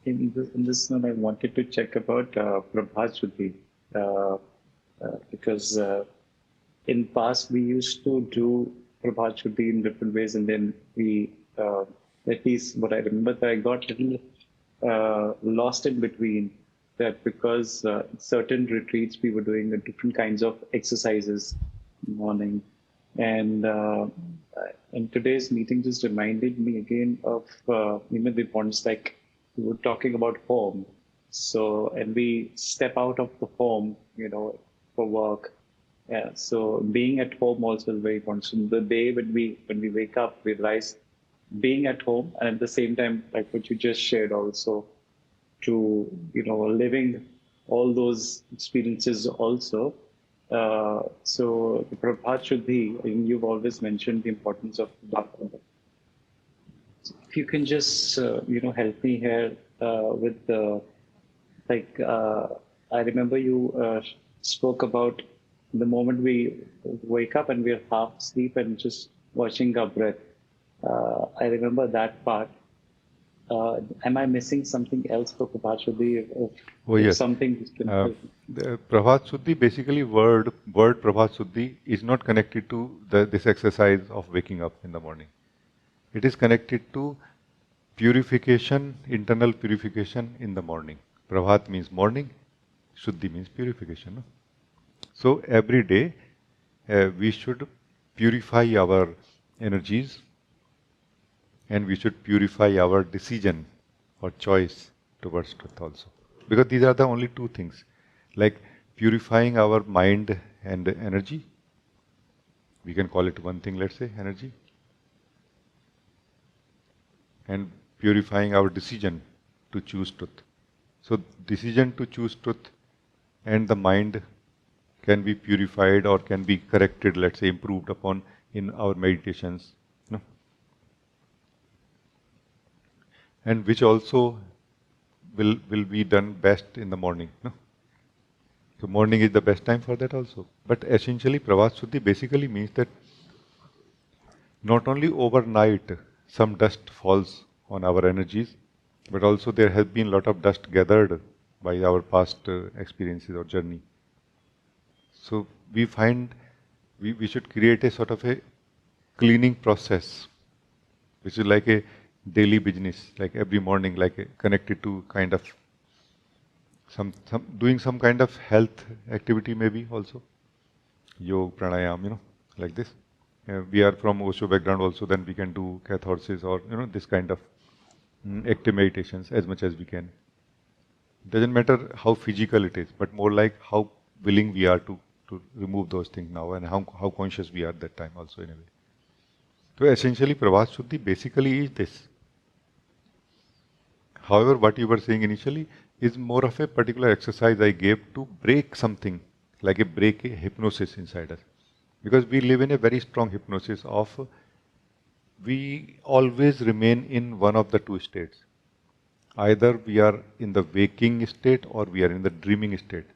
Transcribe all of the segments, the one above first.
in this one, I wanted to check about Prabhat Shuddhi, uh, because in past we used to do Prabhat Shuddhi in different ways, and then we, at least what I remember, that I got a little lost in between that because certain retreats we were doing different kinds of exercises in the morning, and and today's meeting just reminded me again of the importance, like we were talking about home. So, and we step out of the home, for work. Yeah. So being at home also is very important. So the day when we wake up, we realize being at home, and at the same time, like what you just shared, also to living all those experiences also. So the Prabhat Shuddhi, and you've always mentioned the importance of bhakti. If you can just help me here with the like I remember you spoke about the moment we wake up and we're half asleep and just watching our breath. I remember that part. Am I missing something else for Prabhat? Oh If yes. something has been The Prabhat Shuddhi, basically word Prabhat Shuddhi is not connected to this exercise of waking up in the morning. It is connected to purification, internal purification in the morning. Prabhat means morning, Shuddhi means purification. No? So every day we should purify our energies, and we should purify our decision or choice towards truth also. Because these are the only two things, like purifying our mind and energy. We can call it one thing, let's say, energy. And purifying our decision to choose truth. So decision to choose truth and the mind can be purified or can be corrected, let's say, improved upon in our meditations. No? And which also will be done best in the morning. No? So morning is the best time for that also. But essentially, Prabhat Shuddhi basically means that not only overnight some dust falls on our energies, but also there has been a lot of dust gathered by our past experiences or journey. So we find we should create a sort of a cleaning process, which is like a daily business, like every morning, like connected to kind of some doing some kind of health activity maybe also, yoga, pranayam, like this. We are from Osho background also, then we can do catharsis or this kind of active meditations as much as we can. Doesn't matter how physical it is, but more like how willing we are to remove those things now, and how conscious we are at that time also in a way. So essentially, Prabhat Shuddhi basically is this. However, what you were saying initially is more of a particular exercise I gave to break something, like break a hypnosis inside us. Because we live in a very strong hypnosis of we always remain in one of the two states. Either we are in the waking state or we are in the dreaming state.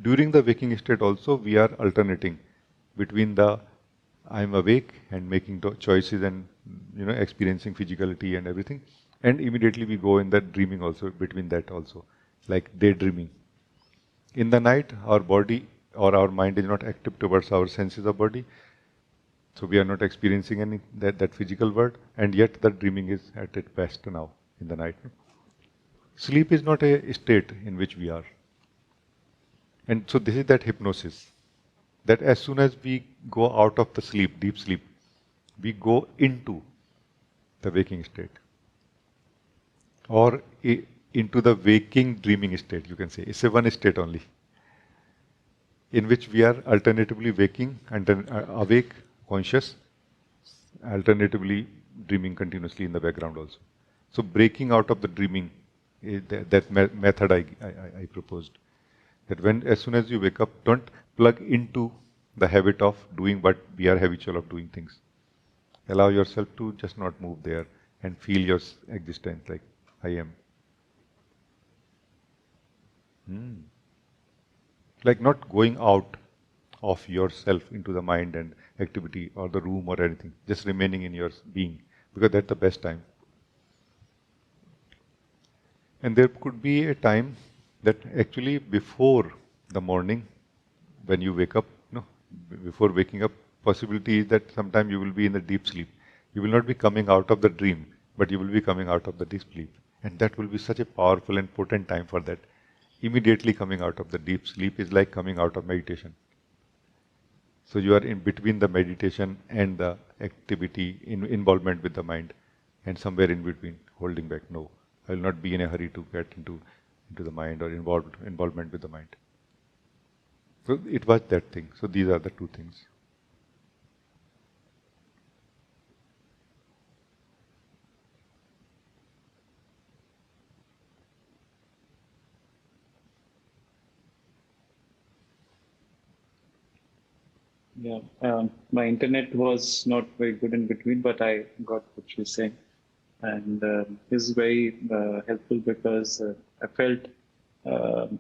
During the waking state also we are alternating between the I am awake and making choices and experiencing physicality and everything, and immediately we go in that dreaming also, between that also, like daydreaming. In the night our body or our mind is not active towards our senses of body, so we are not experiencing any that physical world, and yet the dreaming is at its best now in the night. Sleep is not a state in which we are. And so this is that hypnosis. That as soon as we go out of the sleep, deep sleep, we go into the waking state. Or into the waking dreaming state, you can say. It's a one state only, in which we are alternatively waking and then awake, conscious, alternatively dreaming continuously in the background also. So breaking out of the dreaming, that method I proposed. That when as soon as you wake up, don't plug into the habit of doing what we are habitual of doing things. Allow yourself to just not move there and feel your existence like I am. Like not going out of yourself into the mind and activity or the room or anything, just remaining in your being, because that's the best time. And there could be a time that actually before the morning, when you wake up, no, before waking up, possibility is that sometime you will be in the deep sleep. You will not be coming out of the dream, but you will be coming out of the deep sleep. And that will be such a powerful and potent time for that. Immediately coming out of the deep sleep is like coming out of meditation. So you are in between the meditation and the activity, involvement with the mind, and somewhere in between, holding back. No, I will not be in a hurry to get into the mind or involvement with the mind. So it was that thing. So these are the two things. Yeah, my internet was not very good in between, but I got what you're saying. And this is very helpful because I felt, um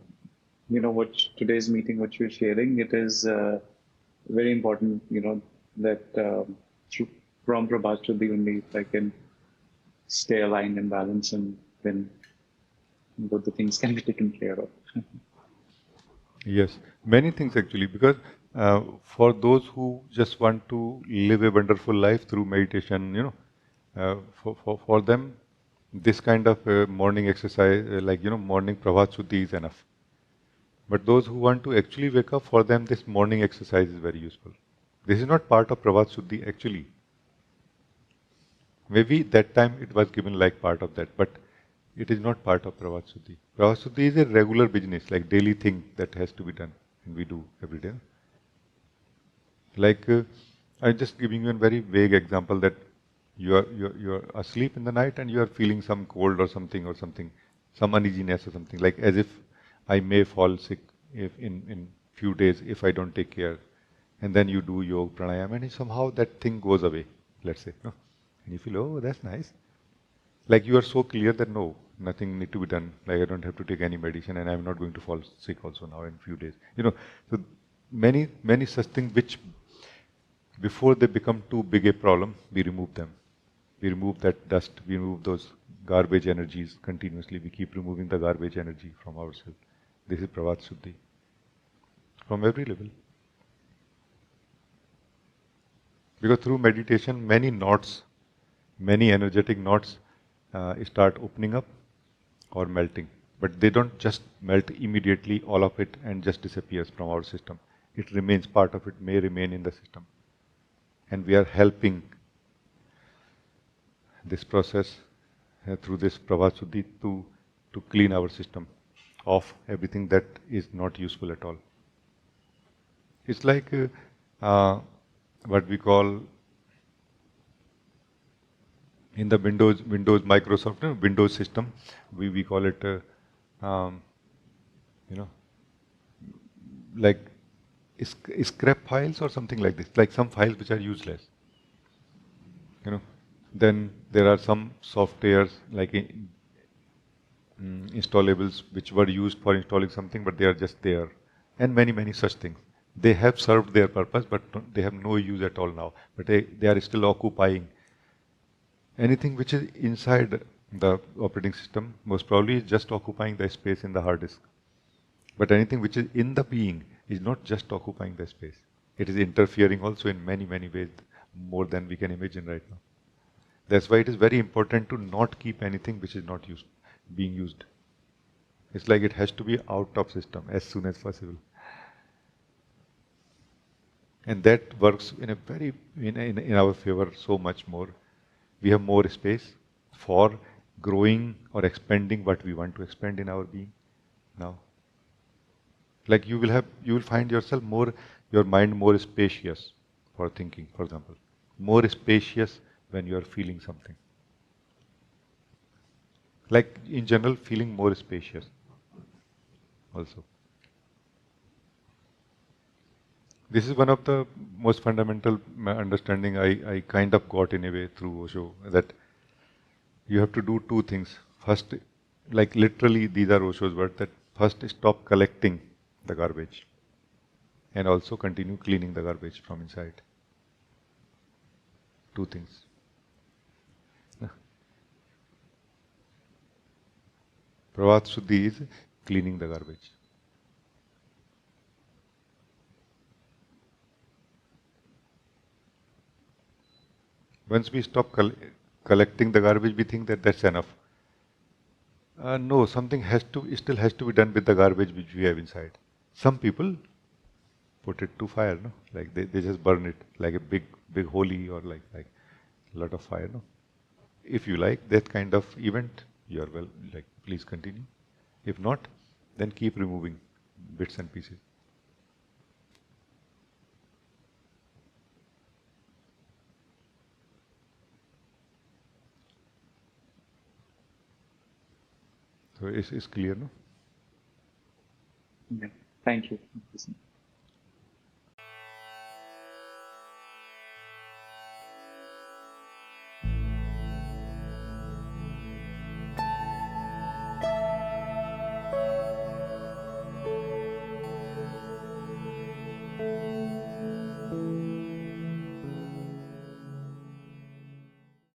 what today's meeting, what you're sharing, it is very important, that from Prabhat Shuddhi only, if I can stay aligned and balanced, and then both the things can be taken care of. Yes, many things actually, because for those who just want to live a wonderful life through meditation, for them, this kind of morning exercise, morning Prabhat Shuddhi is enough. But those who want to actually wake up, for them, this morning exercise is very useful. This is not part of Prabhat Shuddhi actually. Maybe that time it was given like part of that, but it is not part of Prabhat Shuddhi. Prabhat Shuddhi is a regular business, like daily thing that has to be done, and we do every day. Like I'm just giving you a very vague example that you're asleep in the night and you are feeling some cold or something, some uneasiness or something, like as if I may fall sick if in few days if I don't take care, and then you do yoga pranayama and somehow that thing goes away. Let's say, no? And you feel, oh, that's nice. Like you are so clear that no, nothing need to be done. Like I don't have to take any medicine, and I'm not going to fall sick also now in few days. So many such things which before they become too big a problem, we remove them. We remove that dust. We remove those garbage energies continuously. We keep removing the garbage energy from ourselves. This is Prabhat Shuddhi from every level. Because through meditation, many knots, many energetic knots start opening up or melting. But they don't just melt immediately, all of it, and just disappears from our system. It remains, part of it may remain in the system. And we are helping this process through this Prabhat Shuddhi to clean our system of everything that is not useful at all. It's like what we call in the Windows Microsoft Windows system, we call it um, you know like scrap files or something like this, like some files which are useless. Then there are some softwares like installables which were used for installing something, but they are just there, and many such things. They have served their purpose, but they have no use at all now. But they are still occupying anything which is inside the operating system. Most probably is just occupying the space in the hard disk. But anything which is in the being is not just occupying the space. It is interfering also in many ways, more than we can imagine right now. That's why it is very important to not keep anything which is not being used. It's like it has to be out of system as soon as possible. And that works in our favor so much more. We have more space for growing or expanding what we want to expand in our being now. Like you will find your mind more spacious for thinking, for example. More spacious when you are feeling something. Like in general, feeling more spacious also. This is one of the most fundamental understanding I kind of got in a way through Osho, that you have to do two things. First, like literally these are Osho's words, that first stop collecting the garbage and also continue cleaning the garbage from inside. Two things. Prabhat Shuddhi is cleaning the garbage. Once we stop collecting the garbage, we think that that's enough. No, something still has to be done with the garbage which we have inside. Some people put it to fire, no? Like they just burn it like a big holy or like a lot of fire, no? If you like that kind of event, you are well, like please continue. If not, then keep removing bits and pieces. So it's clear, no? Yeah. Thank you.